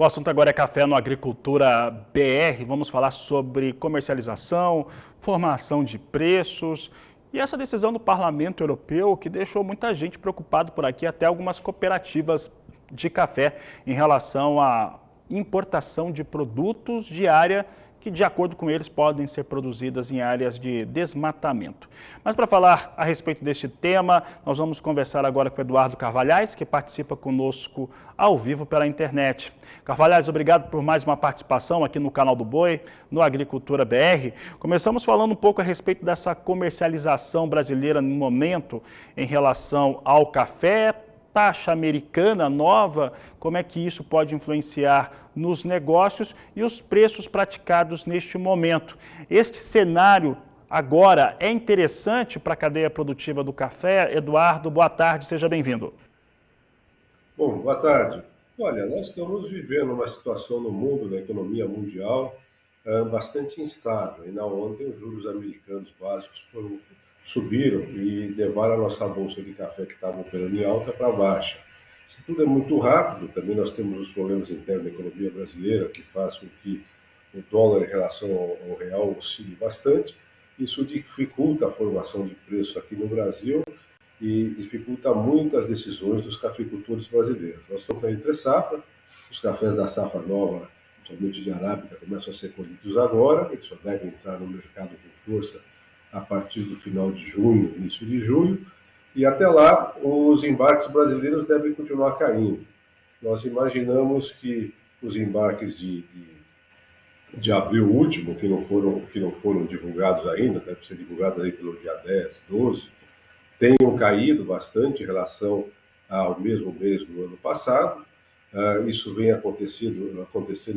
O assunto agora é café no Agricultura BR. Vamos falar sobre comercialização, formação de preços e essa decisão do Parlamento Europeu que deixou muita gente preocupada por aqui, até algumas cooperativas de café em relação à importação de produtos de área que, de acordo com eles, podem ser produzidas em áreas de desmatamento. Mas para falar a respeito deste tema, nós vamos conversar agora com o Eduardo Carvalhais, que participa conosco ao vivo pela internet. Carvalhais, obrigado por mais uma participação aqui no canal do Boi, no Agricultura BR. Começamos falando um pouco a respeito dessa comercialização brasileira no momento em relação ao café, taxa americana nova, como é que isso pode influenciar nos negócios e os preços praticados neste momento. Este cenário agora é interessante para a cadeia produtiva do café. Eduardo, boa tarde, seja bem-vindo. Bom, boa tarde. Olha, nós estamos vivendo uma situação no mundo, na economia mundial, bastante instável. Ainda ontem os juros americanos básicos subiram e levaram a nossa bolsa de café que estava operando em alta para baixa. Isso tudo é muito rápido, também nós temos os problemas internos da economia brasileira que faz com que o dólar em relação ao real oscile bastante. Isso dificulta a formação de preço aqui no Brasil e dificulta muito as decisões dos cafeicultores brasileiros. Nós estamos entre safra, os cafés da safra nova, somente de arábica, começam a ser colhidos agora, eles só devem entrar no mercado com força a partir do final de junho, início de julho, e até lá os embarques brasileiros devem continuar caindo. Nós imaginamos que os embarques de abril último, que não foram divulgados ainda, devem ser divulgados aí pelo dia 10, 12, tenham caído bastante em relação ao mesmo mês do ano passado. Isso vem acontecendo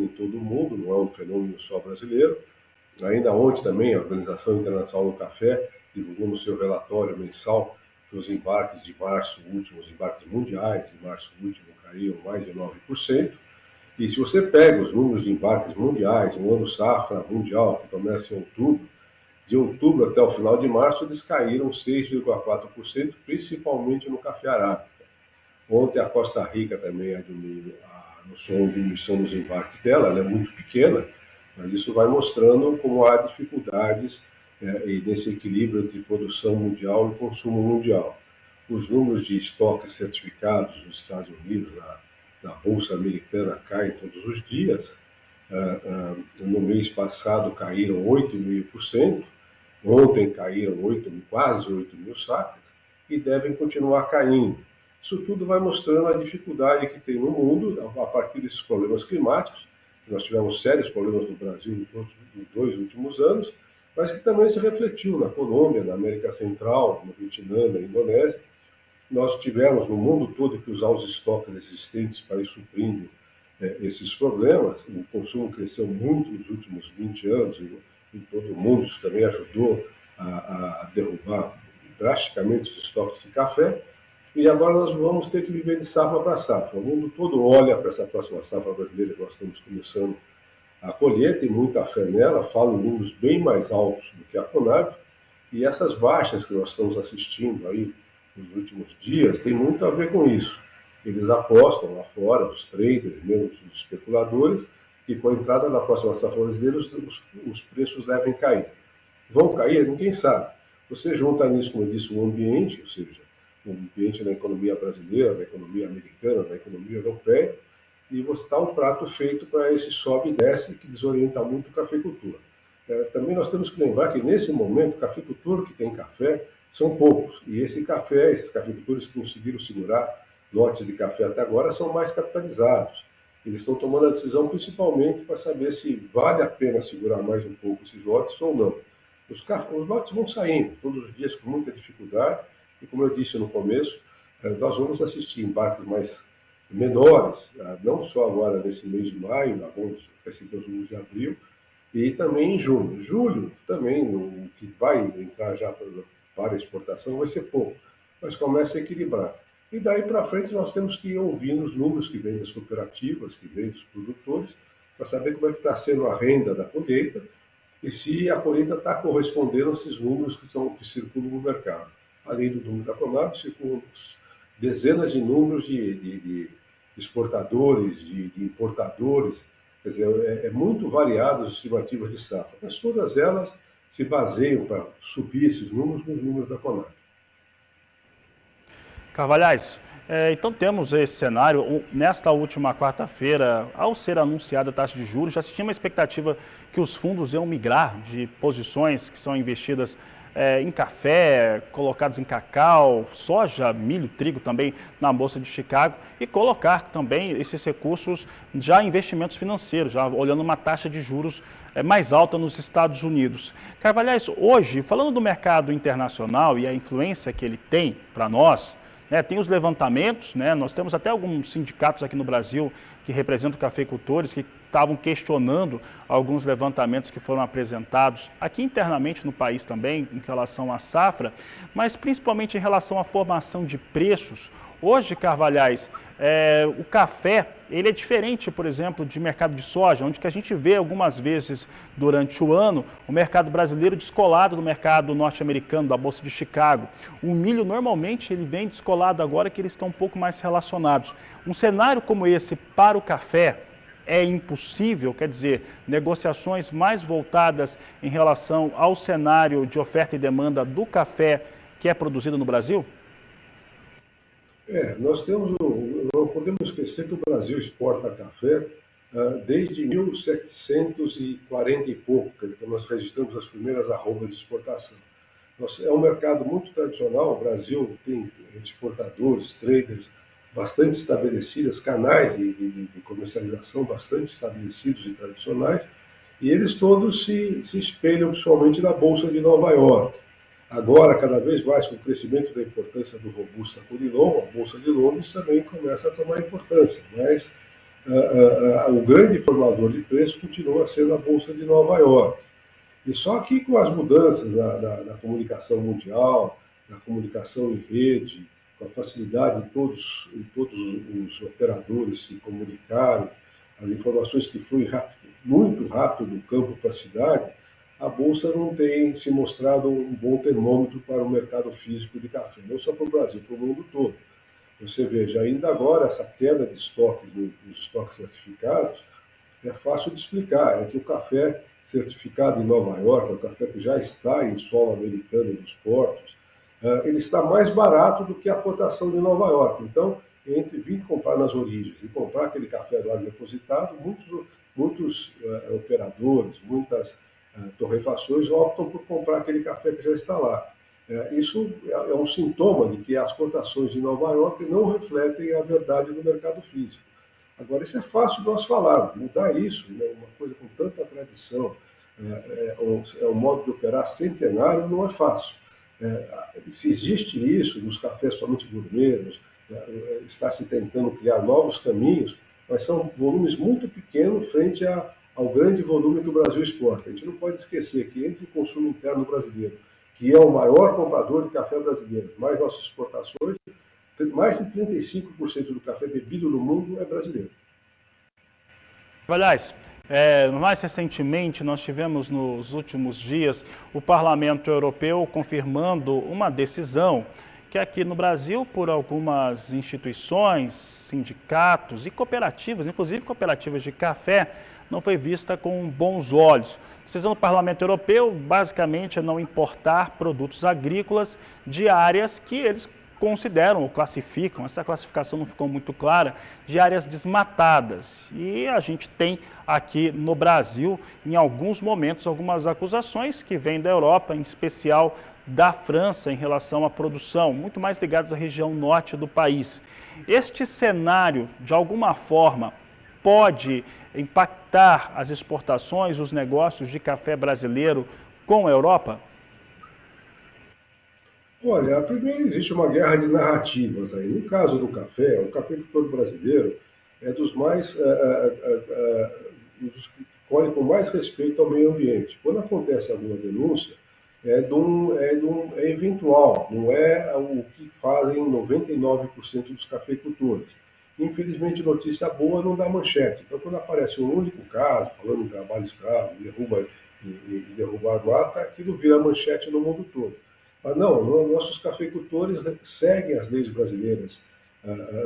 em todo o mundo, não é um fenômeno só brasileiro. Ainda ontem também a Organização Internacional do Café divulgou no seu relatório mensal que os embarques de março último, os embarques mundiais de março último caíram mais de 9%. E se você pega os números de embarques mundiais, no ano safra mundial, que começa em outubro, de outubro até o final de março, eles caíram 6,4%, principalmente no café arábica. Ontem a Costa Rica também anunciou uma diminuição nos embarques dela, ela é muito pequena, mas isso vai mostrando como há dificuldades nesse equilíbrio entre produção mundial e consumo mundial. Os números de estoques certificados nos Estados Unidos, na Bolsa Americana, caem todos os dias. No mês passado caíram 8,5%, ontem caíram quase 8 mil sacas e devem continuar caindo. Isso tudo vai mostrando a dificuldade que tem no mundo a partir desses problemas climáticos. Nós tivemos sérios problemas no Brasil nos 2 últimos anos, mas que também se refletiu na Colômbia, na América Central, no Vietnã, na Indonésia. Nós tivemos no mundo todo que usar os estoques existentes para ir suprindo esses problemas. O consumo cresceu muito nos últimos 20 anos em todo o mundo. Isso também ajudou a derrubar drasticamente os estoques de café. E agora nós vamos ter que viver de safra para safra. O mundo todo olha para essa próxima safra brasileira que nós estamos começando a colher, tem muita fé nela, falam números bem mais altos do que a Conab, e essas baixas que nós estamos assistindo aí nos últimos dias tem muito a ver com isso. Eles apostam lá fora, os traders, mesmo os especuladores, que com a entrada da próxima safra brasileira os preços devem cair. Vão cair? Ninguém sabe. Você junta nisso, como eu disse, o ambiente, ou seja, o ambiente da economia brasileira, da economia americana, da economia europeia, e você está um prato feito para esse sobe e desce que desorienta muito a cafeicultura. Também nós temos que lembrar que nesse momento o cafeicultor que tem café são poucos, e esses cafeicultores que conseguiram segurar lotes de café até agora são mais capitalizados. Eles estão tomando a decisão principalmente para saber se vale a pena segurar mais um pouco esses lotes ou não. Os lotes vão saindo todos os dias com muita dificuldade, e como eu disse no começo, nós vamos assistir embarques mais menores, não só agora nesse mês de maio, vamos receber os números de abril, e também em junho. Julho também, o que vai entrar já para a exportação vai ser pouco, mas começa a equilibrar. E daí para frente nós temos que ir ouvindo os números que vêm das cooperativas, que vêm dos produtores, para saber como é que está sendo a renda da colheita e se a colheita está correspondendo a esses números que circulam no mercado. Além do número da Conab, circulam dezenas de números de exportadores, de importadores, quer dizer, é muito variado as estimativas de safra, mas todas elas se baseiam para subir esses números nos números da Conab. Carvalhais, então temos esse cenário. Nesta última quarta-feira, ao ser anunciada a taxa de juros, já se tinha uma expectativa que os fundos iam migrar de posições que são investidas em café, colocados em cacau, soja, milho, trigo também na Bolsa de Chicago e colocar também esses recursos já em investimentos financeiros, já olhando uma taxa de juros mais alta nos Estados Unidos. Carvalhais, hoje, falando do mercado internacional e a influência que ele tem para nós, tem os levantamentos, nós temos até alguns sindicatos aqui no Brasil que representam cafeicultores que estavam questionando alguns levantamentos que foram apresentados aqui internamente no país também em relação à safra, mas principalmente em relação à formação de preços. Hoje, Carvalhais, o café, ele é diferente, por exemplo, de mercado de soja, onde que a gente vê algumas vezes durante o ano o mercado brasileiro descolado do mercado norte-americano, da Bolsa de Chicago. O milho, normalmente, ele vem descolado agora que eles estão um pouco mais relacionados. Um cenário como esse para o café é impossível, quer dizer, negociações mais voltadas em relação ao cenário de oferta e demanda do café que é produzido no Brasil? Nós temos, não podemos esquecer que o Brasil exporta café desde 1740 e pouco, quer dizer, que nós registramos as primeiras arrobas de exportação. É um mercado muito tradicional, o Brasil tem exportadores, traders bastante estabelecidos, canais de comercialização bastante estabelecidos e tradicionais, e eles todos se espelham principalmente na Bolsa de Nova York. Agora, cada vez mais, com o crescimento da importância do Robusta Conilon, a Bolsa de Londres também começa a tomar importância, mas o grande formador de preço continua sendo a Bolsa de Nova York. E só que com as mudanças na comunicação mundial, na comunicação em rede, com a facilidade de todos os operadores se comunicarem, as informações que fluem muito rápido do campo para a cidade, a Bolsa não tem se mostrado um bom termômetro para o mercado físico de café, não só para o Brasil, para o mundo todo. Você veja, ainda agora, essa queda de estoques, nos estoques certificados, é fácil de explicar. É que o café certificado em Nova York, o café que já está em solo americano nos portos, ele está mais barato do que a cotação de Nova York. Então, entre vir comprar nas origens e comprar aquele café lá depositado, muitos operadores, muitas torrefações optam por comprar aquele café que já está lá. Isso é um sintoma de que as cotações de Nova York não refletem a verdade do mercado físico. Agora, isso é fácil de nós falarmos, mudar isso, uma coisa com tanta tradição, um modo de operar centenário, não é fácil. Se existe isso nos cafés somente gourmet, está se tentando criar novos caminhos, mas são volumes muito pequenos frente ao grande volume que o Brasil exporta. A gente não pode esquecer que entre o consumo interno brasileiro, que é o maior comprador de café brasileiro, mais nossas exportações, mais de 35% do café bebido no mundo é brasileiro. Aliás, mais recentemente, nós tivemos nos últimos dias o Parlamento Europeu confirmando uma decisão que aqui no Brasil, por algumas instituições, sindicatos e cooperativas, inclusive cooperativas de café, não foi vista com bons olhos. A decisão do Parlamento Europeu, basicamente, é não importar produtos agrícolas de áreas que eles consideram ou classificam, essa classificação não ficou muito clara, de áreas desmatadas. E a gente tem aqui no Brasil, em alguns momentos, algumas acusações que vêm da Europa, em especial da França, em relação à produção, muito mais ligadas à região norte do país. Este cenário, de alguma forma, pode impactar as exportações, os negócios de café brasileiro com a Europa? Olha, primeiro existe uma guerra de narrativas aí. No caso do café, o cafeicultor brasileiro é dos dos que colhe com mais respeito ao meio ambiente. Quando acontece alguma denúncia, é eventual, não é o que fazem 99% dos cafeicultores. Infelizmente, notícia boa não dá manchete. Então, quando aparece um único caso, falando em trabalho escravo, derrubar mata, aquilo vira manchete no mundo todo. Mas não, nossos cafeicultores seguem as leis brasileiras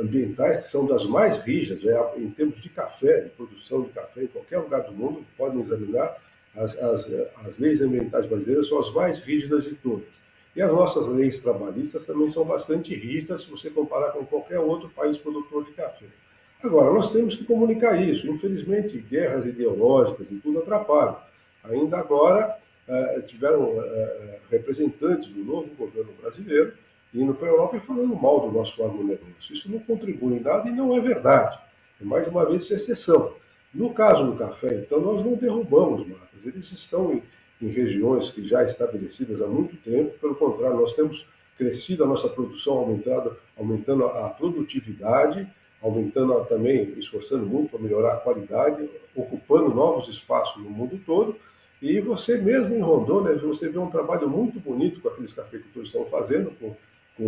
ambientais que são das mais rígidas, em termos de café, de produção de café em qualquer lugar do mundo, podem examinar, as leis ambientais brasileiras são as mais rígidas de todas. E as nossas leis trabalhistas também são bastante rígidas se você comparar com qualquer outro país produtor de café. Agora, nós temos que comunicar isso. Infelizmente, guerras ideológicas e tudo atrapalham. Ainda agora, tiveram representantes do novo governo brasileiro indo para a Europa e falando mal do nosso agronegócio. Isso não contribui em nada e não é verdade. É mais uma vez exceção. No caso do café, então, nós não derrubamos matas. Eles estão em regiões que já estabelecidas há muito tempo. Pelo contrário, nós temos crescido a nossa produção, aumentando a produtividade, aumentando também, esforçando muito para melhorar a qualidade, ocupando novos espaços no mundo todo. E você mesmo em Rondônia, você vê um trabalho muito bonito que aqueles cafeicultores estão fazendo, com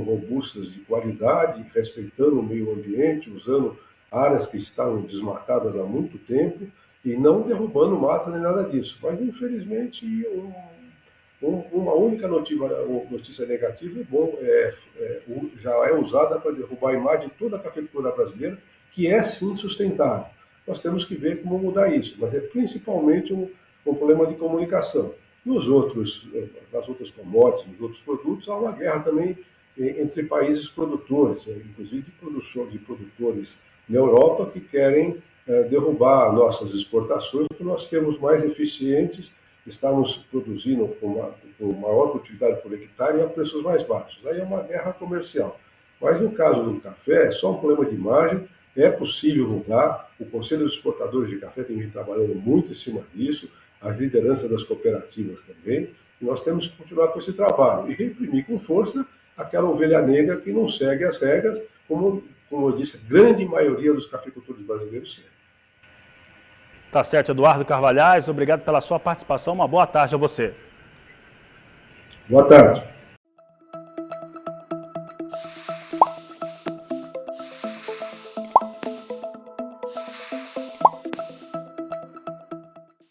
robustas de qualidade, respeitando o meio ambiente, usando áreas que estavam desmatadas há muito tempo e não derrubando matas nem nada disso. Mas, infelizmente, uma única notícia negativa já é usada para derrubar a imagem de toda a cafeicultura brasileira, que é sim sustentável. Nós temos que ver como mudar isso, mas é principalmente um problema de comunicação. Nas outras commodities, nos outros produtos, há uma guerra também entre países produtores, inclusive de produtores na Europa que querem derrubar nossas exportações, porque nós temos mais eficientes, estamos produzindo com maior produtividade por hectare e a preços mais baixos. Aí é uma guerra comercial. Mas no caso do café, é só um problema de margem, é possível mudar. O Conselho dos Exportadores de Café tem vindo trabalhando muito em cima disso, as lideranças das cooperativas também, e nós temos que continuar com esse trabalho e reprimir com força aquela ovelha negra que não segue as regras, como eu disse, a grande maioria dos cafeicultores brasileiros segue. Tá certo, Eduardo Carvalhais, obrigado pela sua participação, uma boa tarde a você. Boa tarde.